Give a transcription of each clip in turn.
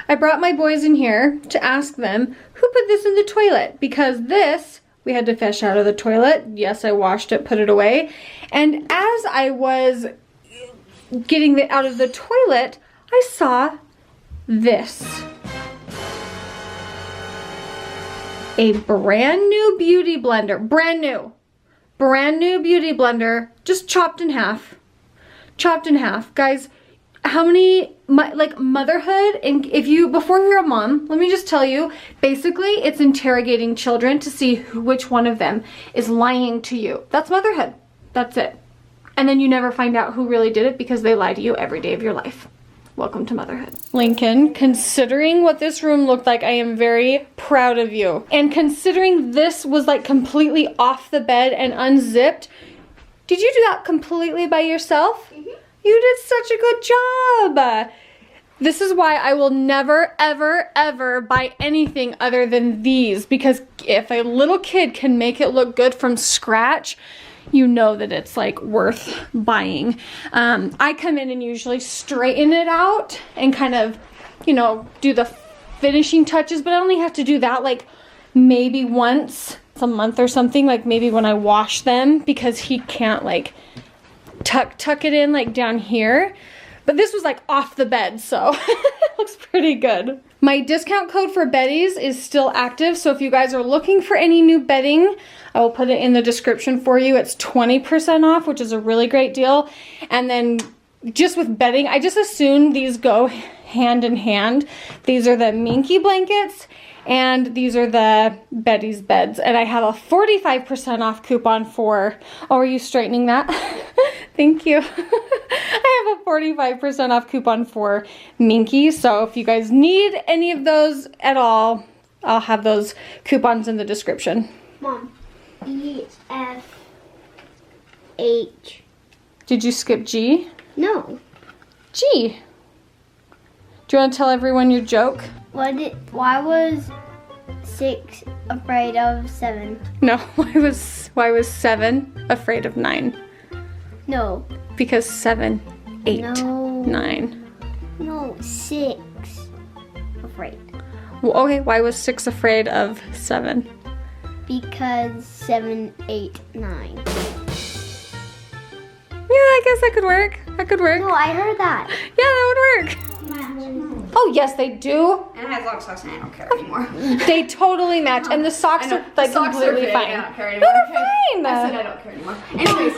I brought my boys in here to ask them who put this in the toilet, because this we had to fish out of the toilet. Yes, I washed it, put it away, and as I was getting it out of the toilet, I saw this. A brand new beauty blender, brand new beauty blender, just chopped in half. Guys, how many, like motherhood, and if you, before you're a mom, let me just tell you, basically it's interrogating children to see which one of them is lying to you. That's motherhood. That's it. And then you never find out who really did it because they lie to you every day of your life. Welcome to motherhood. Lincoln, considering what this room looked like, I am very proud of you. And considering this was like completely off the bed and unzipped, did you do that completely by yourself? Mm-hmm. You did such a good job. This is why I will never, ever, ever buy anything other than these, because if a little kid can make it look good from scratch, you know that it's like worth buying. I come in and usually straighten it out and kind of, you know, do the finishing touches, but I only have to do that like maybe once a month or something, like maybe when I wash them, because he can't like tuck it in like down here. But this was like off the bed, so it looks pretty good. My discount code for beddings is still active, so if you guys are looking for any new bedding, I will put it in the description for you. It's 20% off, which is a really great deal. And then just with bedding, I just assume these go hand in hand. These are the Minky blankets, and these are the Betty's beds. And I have a 45% off coupon for, oh, are you straightening that? Thank you. I have a 45% off coupon for Minky. So if you guys need any of those at all, I'll have those coupons in the description. Mom, E-F-H. Did you skip G? No. G. Do you want to tell everyone your joke? Why was 6 afraid of 7? No, why was 7 afraid of 9? No. Because 7, 8, No. 9. No, 6 afraid. Well, okay, why was 6 afraid of 7? Because 7, 8, 9. Yeah, I guess that could work. That could work. No, I heard that. Yeah, that would work. Oh, yes, they do. And it has long socks and I don't care anymore. They totally match. And the socks are like completely big, fine. I don't care anymore. No, they're fine. I said I don't care anymore. Anyways.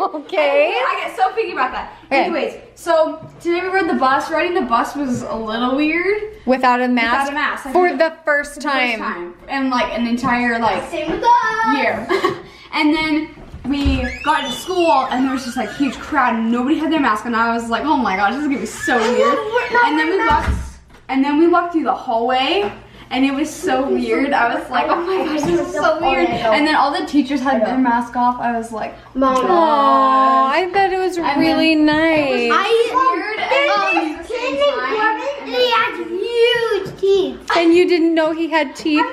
Okay. I get so picky about that. Okay. Anyways, so today we rode the bus. Riding the bus was a little weird. Without a mask? Without a mask. For the first time. And like an entire like Same with us. year. And then we got to school and there was just like huge crowd and nobody had their mask on. I was like, oh my gosh, this is gonna be so weird. And then we walked through the hallway and it was so weird. I was like, oh my gosh, this is so weird. And then all the teachers had their mask off. I was like, Mom. Oh, I bet it was really nice. He had huge teeth. And you didn't know he had teeth?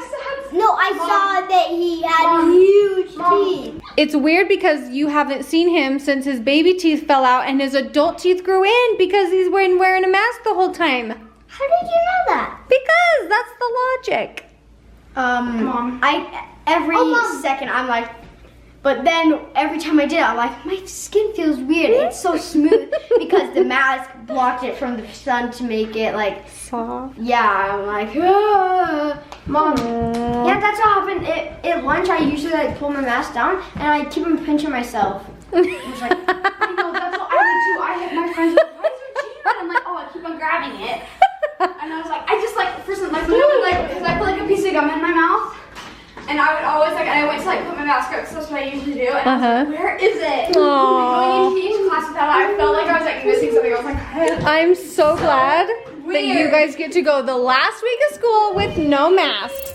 No, I saw that he had huge teeth. It's weird because you haven't seen him since his baby teeth fell out and his adult teeth grew in because he's been wearing a mask the whole time. How did you know that? Because that's the logic. Mom, every second I'm like, but then every time I did it, I'm like, my skin feels weird. It's so smooth because the mask blocked it from the sun to make it like Soft. Yeah, I'm like, ah. Mom. Yeah, that's what happened. At lunch, I usually like pull my mask down and I keep on pinching myself. I was like, I know, that's what I would do. My friends were like, why is your cheek red? I'm like, oh, I keep on grabbing it. And I was like, I just like, for some, like, literally, like, because I put like a piece of gum in my mouth. And I would always like, and I went to like put my mask up because that's what I usually do. And I was like, where is it? Aww. Going into each class without it, I felt like I was like missing something. I was like, I'm so glad that you guys get to go the last week of school with no masks.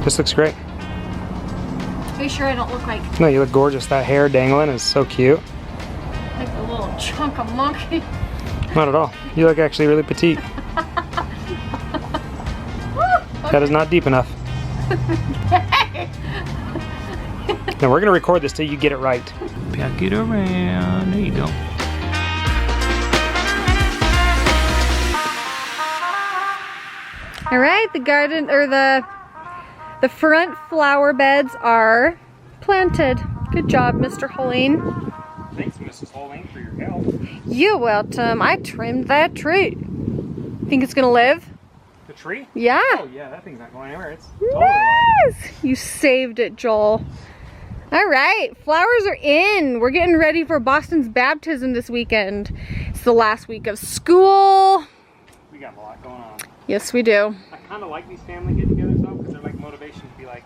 This looks great. Are you sure I don't look like No, you look gorgeous. That hair dangling is so cute. a little chunk of monkey? Not at all. You look actually really petite. That is not deep enough. Now we're gonna record this till you get it right. Back it around. There you go. right, the garden, or the front flower beds are planted. Good job, Mr. Hoellein. Thanks, Mrs. Hoellein, for your help. You're welcome. I trimmed that tree. Think it's gonna live? The tree? Yeah. Oh yeah, that thing's not going anywhere. It's totally alive. Nice. You saved it, Joel. All right, flowers are in. We're getting ready for Boston's baptism this weekend. It's the last week of school. We got a lot going on. Yes, we do. I kind of like these family get-togethers though, because they're like motivation to be like.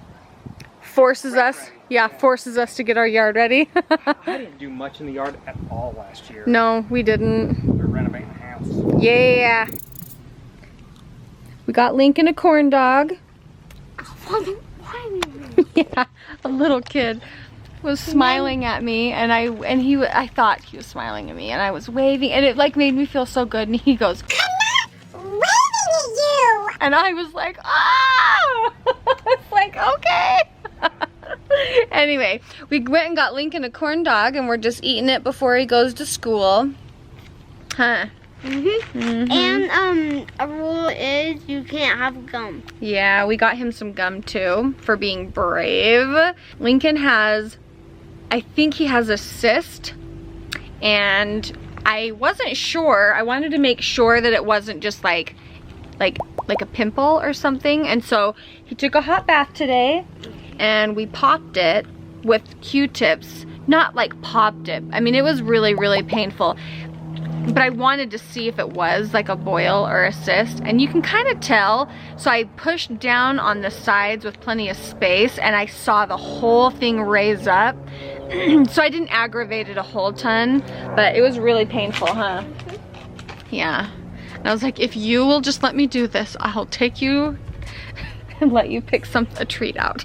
Forces us, yeah, forces us to get our yard ready. I didn't do much in the yard at all last year. No, we didn't. We're renovating the house. Yeah. We got Lincoln a corn dog. Yeah, a little kid was smiling at me, and I thought he was smiling at me, and I was waving, and it like made me feel so good. And he goes, "I'm not waving at you," and I was like, "Ah!" It's like, okay. Anyway, we went and got Lincoln a corn dog, and we're just eating it before he goes to school. Huh? And a rule is you can't have gum. Yeah, we got him some gum too for being brave. Lincoln has, I think he has a cyst, and I wasn't sure. I wanted to make sure that it wasn't just like a pimple or something, and so he took a hot bath today, and we popped it with Q-tips. Not like popped it. I mean, it was really, really painful. But I wanted to see if it was like a boil or a cyst, and you can kind of tell. So I pushed down on the sides with plenty of space, and I saw the whole thing raise up. So I didn't aggravate it a whole ton, but it was really painful, huh? Yeah. And I was like, if you will just let me do this, I'll take you and let you pick a treat out.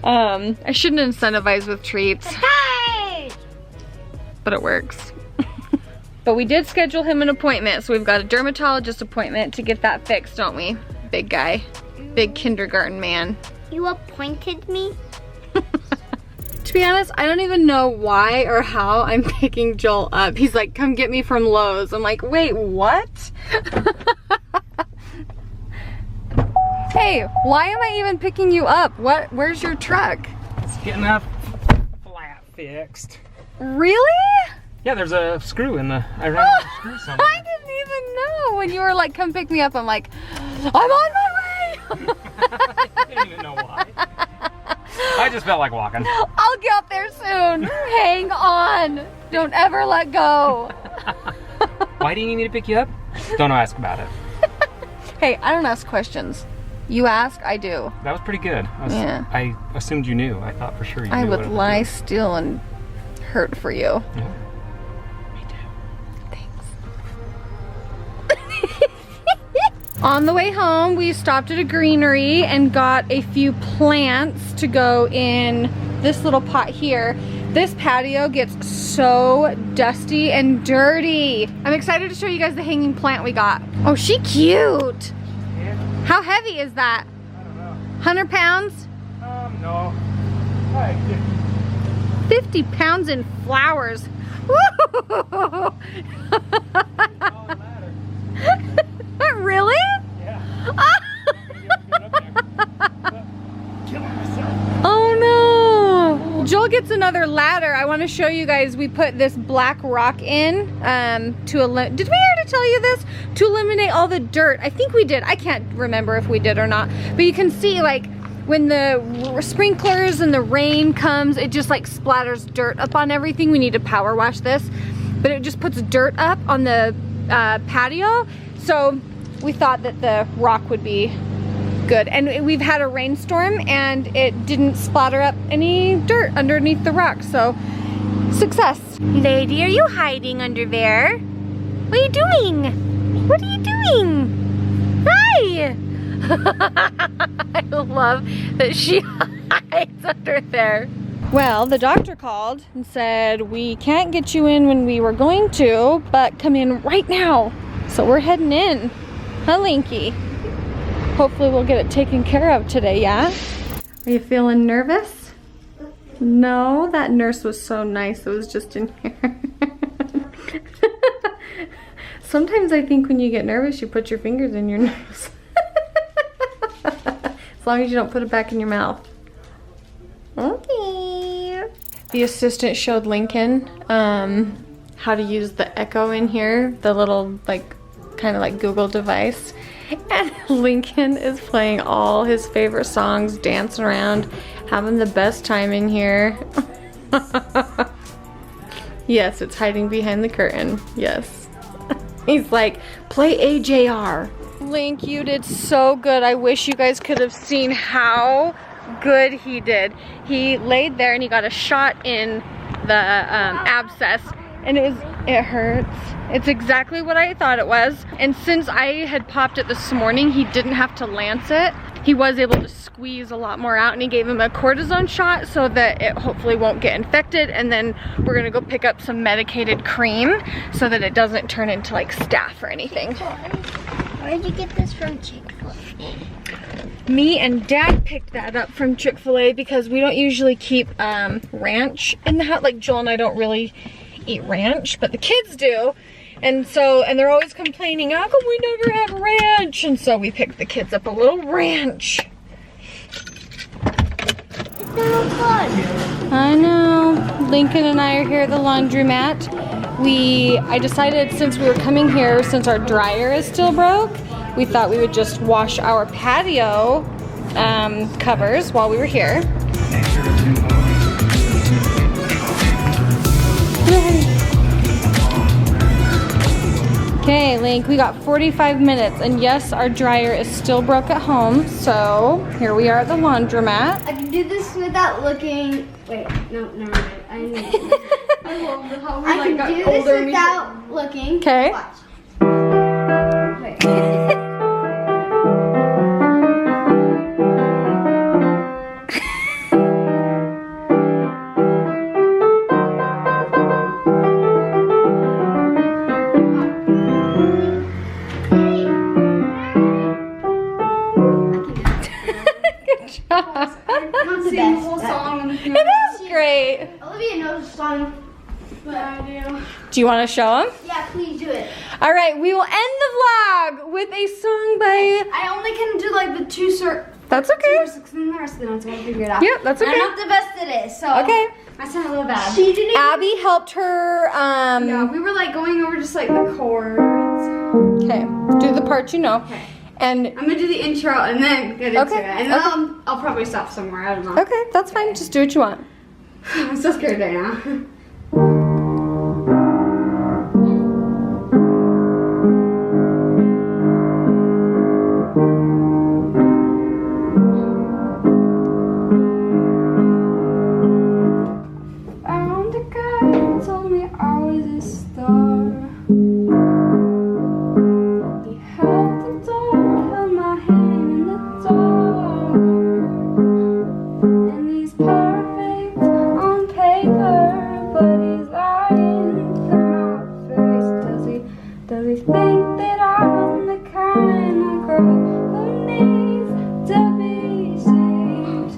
I shouldn't incentivize with treats, but it works. But we did schedule him an appointment, so we've got a dermatologist appointment to get that fixed, don't we? Big guy, big kindergarten man. You appointed me? To be honest, I don't even know why or how I'm picking Joel up. He's like, come get me from Lowe's. I'm like, wait, what? Hey, why am I even picking you up? Where's your truck? It's getting that flat fixed. Really? Yeah, there's a screw in the. I ran out of screw somewhere. I didn't even know. When you were like, come pick me up, I'm like, I'm on my way. I didn't even know why. I just felt like walking. I'll get there soon. Hang on. Don't ever let go. Why do you need me to pick you up? Don't ask about it. Hey, I don't ask questions. You ask, I do. That was pretty good. Yeah. I assumed you knew. I thought for sure you knew. I would what it lie was. still and hurt for you. Yeah. Me too. Thanks. On the way home, we stopped at a greenery and got a few plants to go in this little pot here. This patio gets so dusty and dirty. I'm excited to show you guys the hanging plant we got. Oh, she cute. Yeah. How heavy is that? I don't know. 100 pounds? No. Like 50 pounds in flowers. Woo! Really? Yeah. Oh no! Joel gets another ladder. I want to show you guys. We put this black rock in did we already tell you this? To eliminate all the dirt. I think we did. I can't remember if we did or not. But you can see like when the sprinklers and the rain comes, it just like splatters dirt up on everything. We need to power wash this, but it just puts dirt up on the patio. So we thought that the rock would be good. And we've had a rainstorm and it didn't splatter up any dirt underneath the rock. So success. Lady, are you hiding under there? What are you doing? What are you doing? Hi. I love that she hides under there. Well, the doctor called and said we can't get you in when we were going to, but come in right now. So we're heading in. Huh, Linky? Hopefully we'll get it taken care of today, yeah? Are you feeling nervous? No, that nurse was so nice. It was just in here. Sometimes I think when you get nervous, you put your fingers in your nose. As long as you don't put it back in your mouth. Okay. The assistant showed Lincoln how to use the Echo in here, the little like kind of like Google device. And Lincoln is playing all his favorite songs, dancing around, having the best time in here. Yes, it's hiding behind the curtain. Yes. He's like, play AJR. Link, you did so good. I wish you guys could have seen how good he did. He laid there and he got a shot in the abscess, and it hurts. It's exactly what I thought it was. And since I had popped it this morning, he didn't have to lance it. He was able to squeeze a lot more out, and he gave him a cortisone shot so that it hopefully won't get infected. And then we're gonna go pick up some medicated cream so that it doesn't turn into like staph or anything. Where did you get this from Chick-fil-A? Me and Dad picked that up from Chick-fil-A because we don't usually keep ranch in the house. Like Joel and I don't really eat ranch, but the kids do. And they're always complaining, how come we never have ranch? And so we picked the kids up a little ranch. It's so fun. I know. Lincoln and I are here at the laundromat. I decided since we were coming here, since our dryer is still broke, we thought we would just wash our patio covers while we were here. Okay, Link, we got 45 minutes, and yes, our dryer is still broke at home, so here we are at the laundromat. I can do this without looking. Wait, no, never mind. I love how we like, can do got this older without looking. Okay. Watch. Wait. Not the whole song. It is great. Olivia knows the song. But I do. Do you want to show them? Yeah, please do it. All right, we will end the vlog with a song by... I only can do like the two That's okay. verses and the rest of the notes. I gotta figure it out. Yep, that's okay. I'm not the best at it, so Okay. I sound a little bad. She didn't. Abby helped her. Yeah, we were like going over just like the chords. Okay, do the part you know. Okay. And I'm gonna do the intro and then get into Okay, it. And then I'll probably stop somewhere. I don't know. okay, that's fine. Just do what you want. I'm so scared right now. Found a guy who told me I was a star. He held the door, held my hand in the dark. And he's perfect on paper, but he's lying to my face. Does he think that I'm the kind of girl who needs to be saved?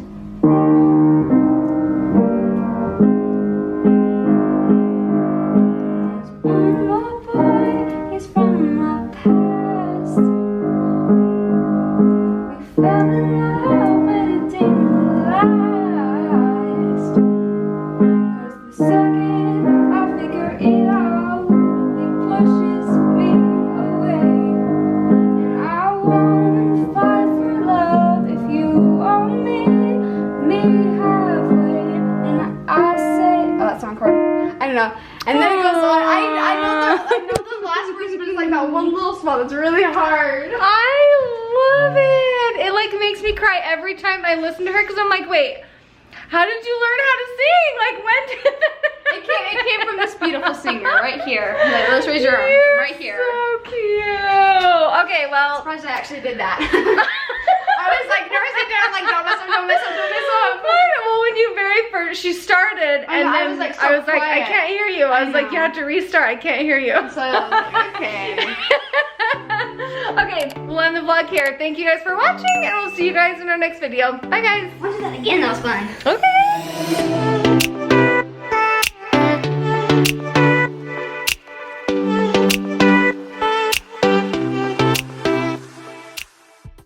One more boy, he's from my past. We fell in love, but it didn't last. 'Cause the second I figure it out, he pushes me away. And I wanna fight for love if you want me halfway. And I say, oh, that's on chord. I don't know. And then it goes on. I know the last verse, but it's like that one little spot that's really hard. I love it. It like makes me cry every time I listen to her because I'm like, wait, how did you learn how to sing? Like when did It came from this beautiful singer right here. Like, let's raise your arm. You're Right here. so cute. Okay, I'm well. surprised I actually did that. I was like nervous and I'm like, don't mess up. Well, when you very first, she started, I and know, I then was, like, so I quiet. can't hear you. I was like, know. you have to restart. I can't hear you. So I was like, okay. Okay, we'll end the vlog here. Thank you guys for watching, and we'll see you guys in our next video. Bye, guys. Let's do that again. That was fun. Okay.